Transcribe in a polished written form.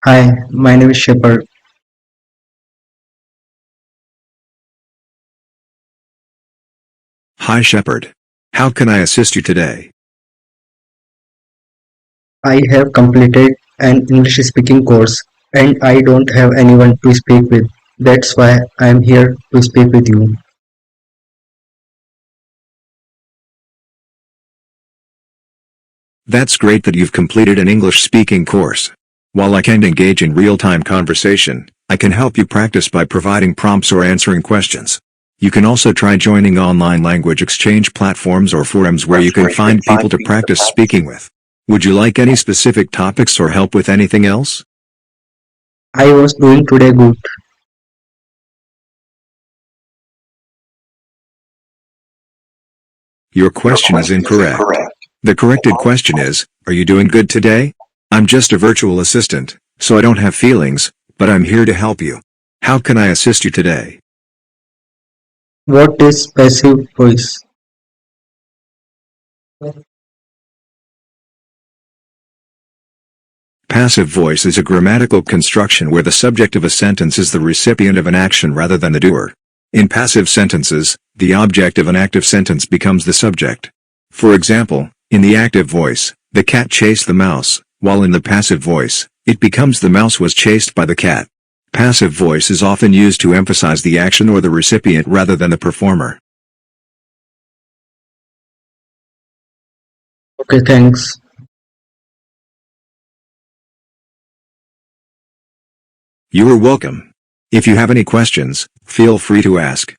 Hi, my name is Shepard. Hi Shepard. How can I assist you today? I have completed an English speaking course and I don't have anyone to speak with. That's why I am here to speak with you. That's great that you've completed an English speaking course. While I can't engage in real-time conversation, I can help you practice by providing prompts or answering questions. You can also try joining online language exchange platforms or forums where you can find people to practice speaking with. Would you like any specific topics or help with anything else? I was doing today good. Your question is incorrect. The corrected question is, are you doing good today? I'm just a virtual assistant, so I don't have feelings, but I'm here to help you. How can I assist you today? What is passive voice? Passive voice is a grammatical construction where the subject of a sentence is the recipient of an action rather than the doer. In passive sentences, the object of an active sentence becomes the subject. For example, in the active voice, the cat chased the mouse, while in the passive voice, it becomes the mouse was chased by the cat. Passive voice is often used to emphasize the action or the recipient rather than the performer. Okay, thanks. You are welcome. If you have any questions, feel free to ask.